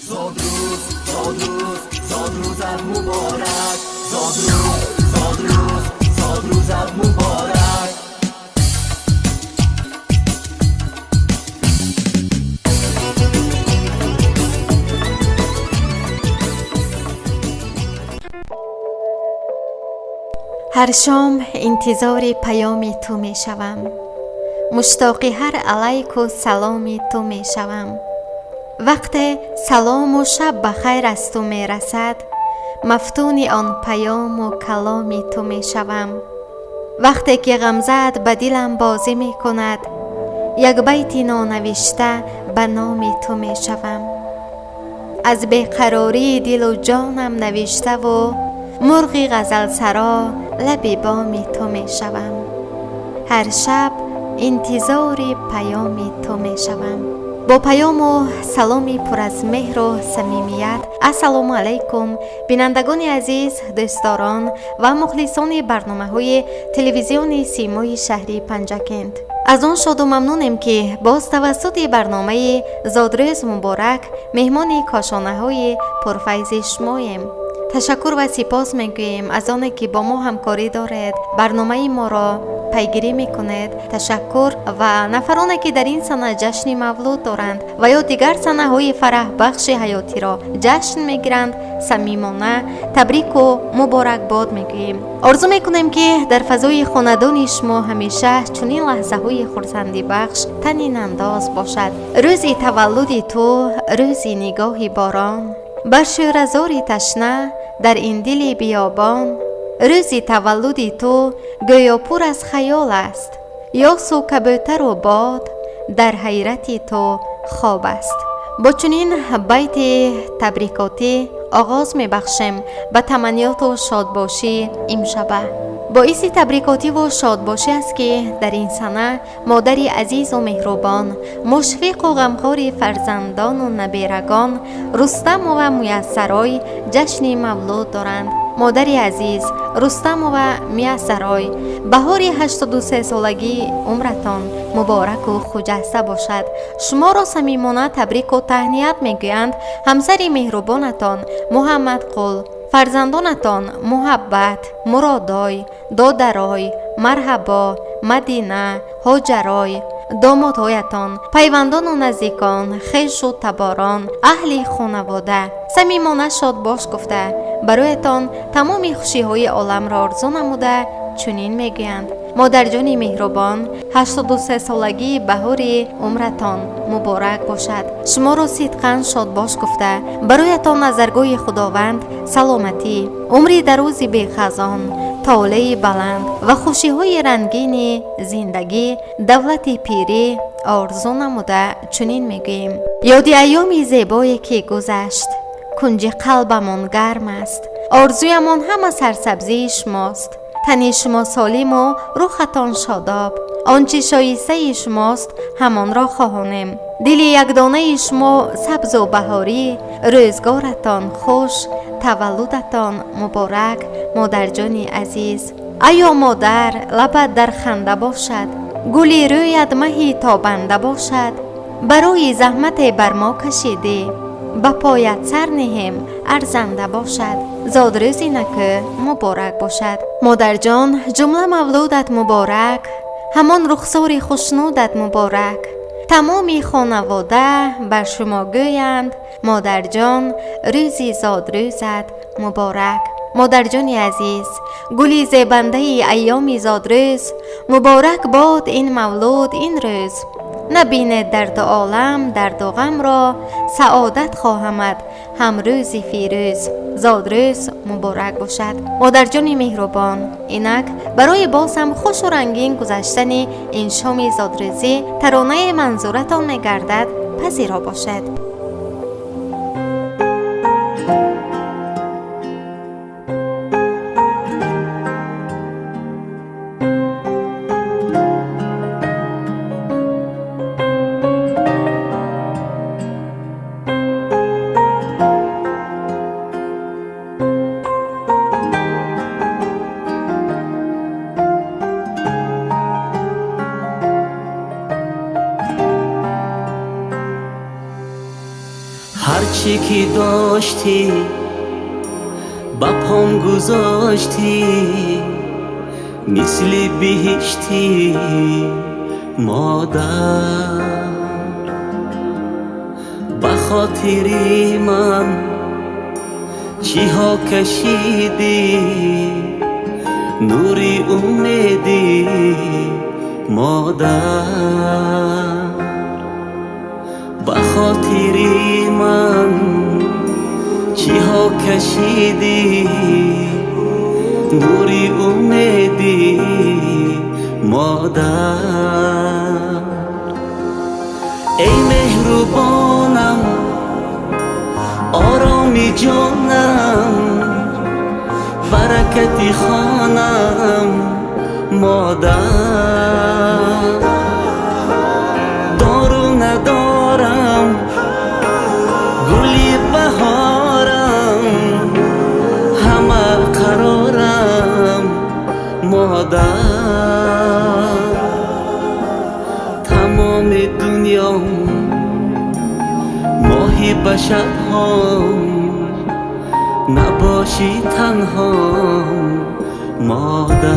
زادروز زادروز زادروزت مبارک، زادروز زادروز زادروزت مبارک. هر شام انتظار پیام تو می شوم، مشتاق هر علیک و سلام تو می شوم. وقت سلام و شب بخیر از تو می رسد، مفتون آن پیام و کلام تو می شوم. وقتی که غمزت به دلم بازی می کند، یک بیت نانوشته به نام تو می شوم. از بیقراری دل و جانم نوشته و مرغ غزل سرا لب بام تو می شوم. هر شب انتظار پیام تو می شوم. با پیام و سلامی پر از مهر و صمیمیت، السلام علیکم بینندگان عزیز، دوستداران و مخلصان برنامه های تلویزیون سیمای شهری پنجکند. از آن شاد و ممنونم که باز توسط برنامه زادروز مبارک مهمان کاشانه های پرفیض شماییم. تشکر و سپاس میگوییم از آنه که با ما همکاری دارد، برنامه ما را پیگیری میکنید. تشکر و نفرانی که در این سنه جشن مولود دارند و یا دیگر سنه های فرح بخش حیاتی را جشن میگیرند، صمیمانه تبریک و مبارک باد میگوییم. آرزو میکنیم که در فضای خاندان شما همیشه چنین لحظه های خرسندی بخش طنین انداز باشد. روز تولد تو روزی نگاه باران، بر شوره‌زاری تشنه در این دل بیابان. روزی تولد تو گویا پر از خیال است، یاس و کبوتر و باد در حیرت تو خواب است. با چنین بیت تبریکاتی آغاز می بخشیم به تمنیات و شادباشی امشبه. باعث تبریکاتی و شادباشی است که در این سنه مادری عزیز و مهربان، مشفق و غمخوار فرزندان و نبیرگان رستم و میسرای جشن مولود دارند. مادری عزیز رستم و میسرای، بهار 83 سالگی عمرتان مبارک و خجسته باشد. شما را صمیمانه تبریک و تهنیت میگویند همسر مهربانتان محمد قل، فرزندانتان محبت، مرادای، دادرای، مرحبا، مدینه، هاجرای، دامادهایتان، پیوندان و نزدیکان، خویش و تباران، اهل خانواده صمیمانه شاد باش گفته برایتان تمام خوشی های عالم را آرزو نموده چنین میگویند. مادر جان مهربان، 83 سالگی بهار عمرتان مبارک باشد. شما را صدقاً شاد باش گفته برایتان از درگاه خداوند سلامتی، عمری دراز بی خزان، طاوله بلند و خوشی های رنگین زندگی، دولت پیری آرزو نموده چنین میگوییم. یاد ایام زیبایی که گذشت، کنج قلبمان گرم است. آرزویمان همه سرسبزی شماست، تن شما سالم و روحتان شاداب. آنچه شایسته شماست همان را خواهانیم. دل یک دانه شما سبز و بهاری، روزگارتان خوش، تولدتان مبارک مادر جان عزیز. ایا مادر لبت در خنده باشد، گلی رویت مهی تابنده باشد. برای زحمت بر ما کشیده، به پایت سر نهم ارزنده باشد. زادروز نکه مبارک باشد. مادر جان جمله مولودت مبارک، همان رخسار خوشنودت مبارک. تمام خانواده بر شما گویند مادر جان روزی زادروزت مبارک. مادر جان عزیز، گلی زیبنده ایام زادروز، مبارک باد این مولود این روز. نبیند درد عالم درد و غم را، سعادت خواهمد هم روزی فیروز. زادروز مبارک باشد. مادر جان مهربان، اینک برای باز هم خوش و رنگین گذشتن این شام زادروزی ترانه منظورتان میگردد پذیرا باشد. نقشی که داشتی با پام گذاشتی مثل بهشتی مادر به خاطری من چی ها کشیدی نوری امیدی مادر به خاطری من چی ها کشیدی نوری امیدی مادر ای مهربانم آرامی جانم برکتی خانم مادر دارو ندارم گلی بهارم همه قرارم مادر تمام دنیا ماهی بشر هم نباشی تنها مادر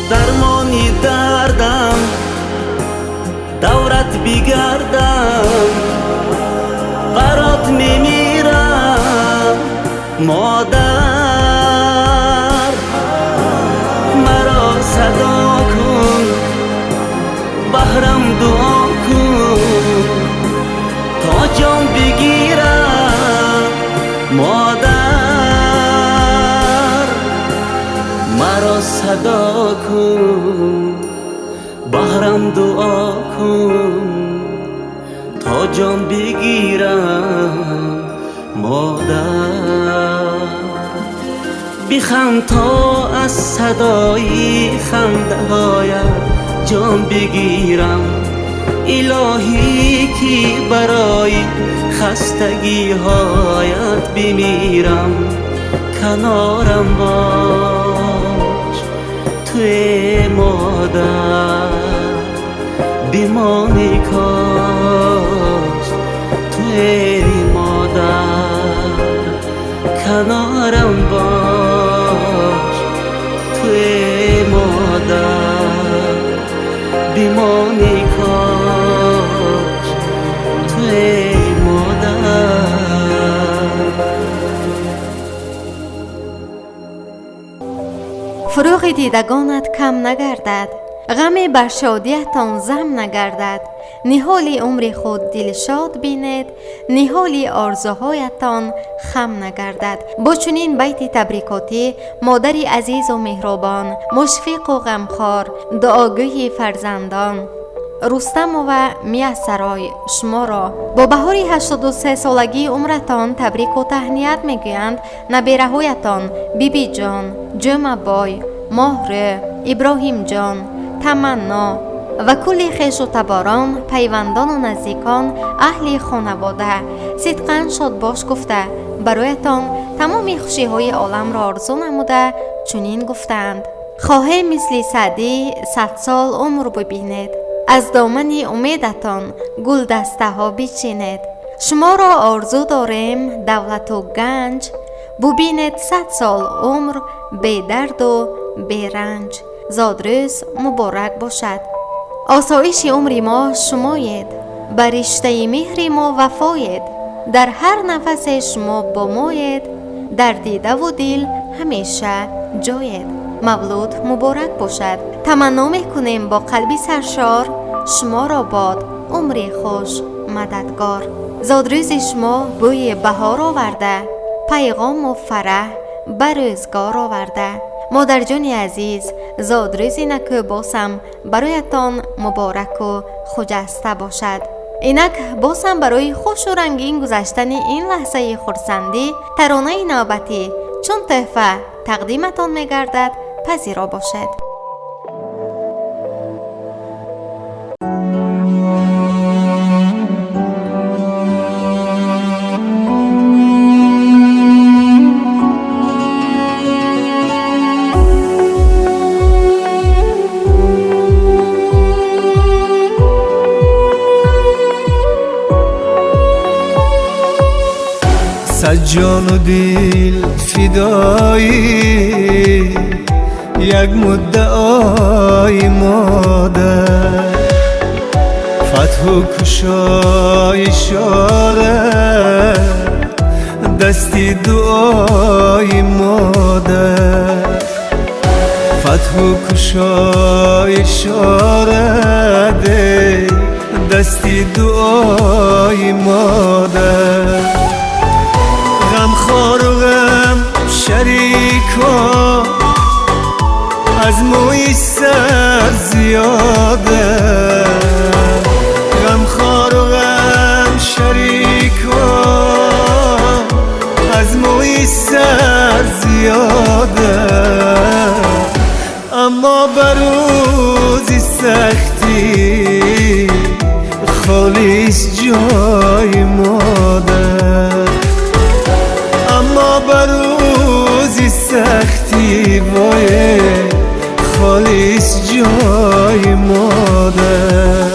درمانی دردم دورت بگردم برات میمیرم مادر مرا صدا کن بهرم دعا کن تا جان بگیرم مادر مرا صدا کن بهرم دعا کن تا جان بگیرم مادر بخند تا از صدای خنده هایت جان بگیرم الهی که برای خستگی هایت بمیرم کنارم باش توی مادر بمانی کاش توی مادر کنارم باش توی مادر بمانی کاش توی مادر فروغ دیدگانت کم نگردد، غم بر شادیتان زم نگردد. نهال عمر خود دلشاد بینید، نهال آرزوهایتان خم نگردد. با چنین بیت تبریکاتی مادری عزیز و مهربان، مشفق و غمخوار، دعاگوی فرزندان رستم و میسرای شما را با بهار 83 سالگی عمرتان تبریک و تهنیت میگویند نبیرهایتان بیبی جان، جمع بای، مهر، ابراهیم جان، تمنا و کل خویش و تباران، پیوندان و نزدیکان، اهل خانواده صدقاً شاد باش گفته برایتان تمام خوشی های عالم را آرزو نموده چنین گفتند: خواهی مثل سعدی 100 سال عمر ببینید، از دامن امیدتان گل دسته ها بچینید. شما را آرزو داریم دولت و گنج، ببینید 100 سال عمر بی درد و بی رنج. زادروز مبارک باشد. آسایش عمر ما شمایید، بر رشته مهر ما وفایید. در هر نفس شما با مایید، در دیده و دل همیشه جایید. مولود مبارک باشد. تمنا میکنیم با قلبی سرشار، شما را باد عمر خوش مددگار. زادروز شما بوی بهار آورده، پیغام و فرح بر روزگار آورده. مادر جان عزیز، زادروزی نکو باسم برایتان مبارک و خجسته باشد. اینک باز هم برای خوش و رنگین گذشتن این لحظه خرسندی ترانه نوبتی چون تحفه تقدیمتان می‌گردد پذیرا باشد. صد جان و دل فدایی یک مدعای مادر، فتح و کشای اشاره دستی دعای مادر، فتح و کشای اشاره ده دستی دعای مادر. غمخوار و غم شریکا از موی سر زیاده، غمخوار و غم شریکا از موی سر زیاده، اما بروزی سختی خالیست جای مادر، اما بروزی سختی وای خالیست جای مادر.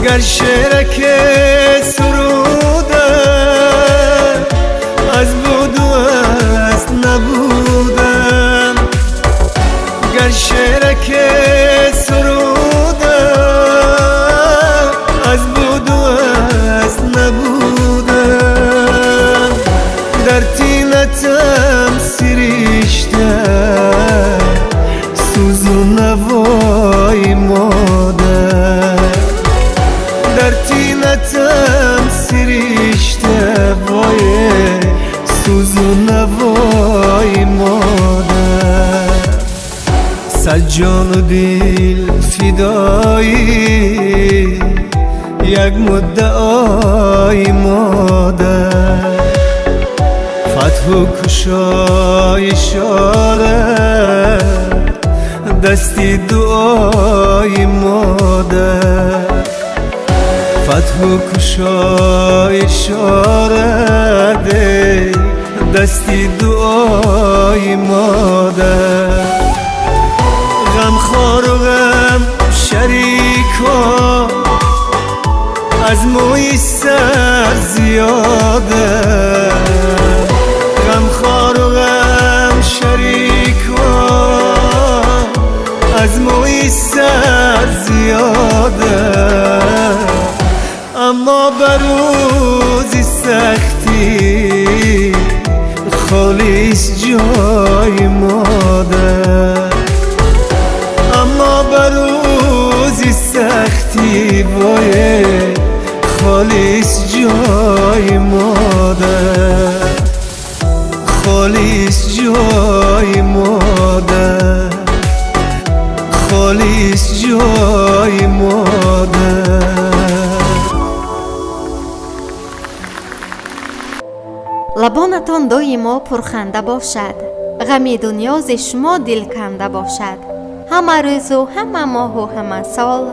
گر شعرک سروده از بود و از نبودم، گر شعرک سروده از بود و از نبودم، در تینتم سریشته سوز و نوای مادر، در تینتم سریشته وای سوز و نوای مادر. صد جان و دل فدایی یک مدعای مادر، فتح و کشای اشاره دستی دعای مادر، فتح و کشای اشاره ده دستی دعای مادر. غمخوار و غم شریکا از موی سر زیاده، غمخوار و غم شریکا از موی سر زیاده، اما بروزی سختی خالیست جای مادر، اما بروزی سختی وای خالیست جای مادر، خالیست جای مادر، خالیست جای مادر. لبانتان دائما پرخنده باشد، غم دنیا ز شما دل کنده باشد، همه روز و همه ماه و همه سال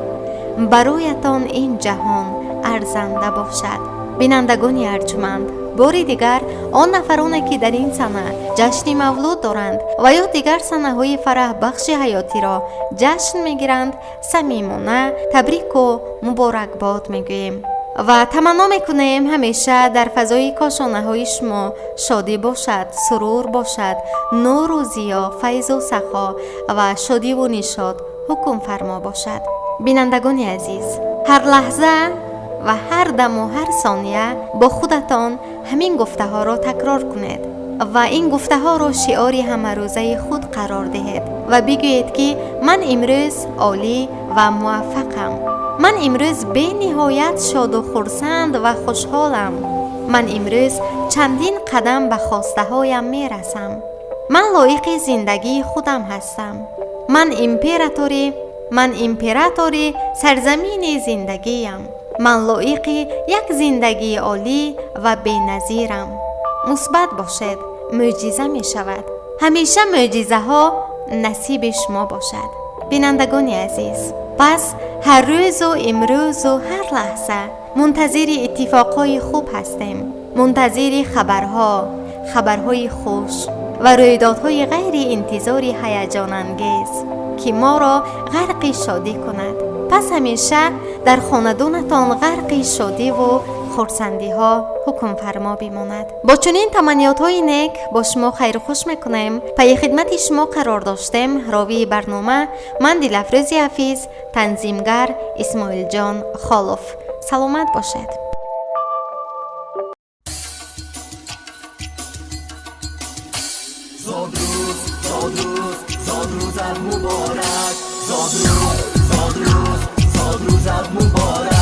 برایتان این جهان ارزنده باشد. بینندگان ارجمند، باری دیگر آن نفرانی که در این سنه جشن مولود دارند و یا دیگر سنه های فرح بخش حیاتی را جشن میگیرند صمیمانه تبریک و مبارکباد میگوییم و تمنا میکنیم همیشه در فضای کاشانه های شما شادی باشد، سرور باشد، نور و ضیا، فیض و سخا و شادی و نشاط حکم فرما باشد. بینندگان عزیز، هر لحظه و هر دم و هر ثانیه با خودتان همین گفته ها را تکرار کنید. و این گفته ها را شعار همه روزه خود قرار دهید و بگویید که من امروز عالی و موفقم. من امروز به نهایت شاد و خرسند و خوشحالم. من امروز چندین قدم به خواسته هایم می رسم. من لایق زندگی خودم هستم. من امپراتوری سرزمین زندگیم. من لایق یک زندگی عالی و بی‌نظیرم. مثبت باشد، معجزه می شود. همیشه معجزه ها نصیب شما باشد. بینندگان عزیز، پس هر روز و امروز و هر لحظه منتظر اتفاقهای خوب هستیم. منتظر خبرهای خوش و رویدادهای غیر انتظاری هیجان انگیز که ما را غرق شادی کند. پس همیشه در خاندانتان غرق شادی و خرسندی ها حکم فرما بماند. با چنین تمنیات های نیک با شما خیر و خوش میکنیم. پی خدمت شما قرار داشتیم. راوی برنامه من دلافروز حفیظ، تنظیمگر اسماعیل جان خالف. سلامت باشد. زاد روزت مبارک. زاد روزت مبارک.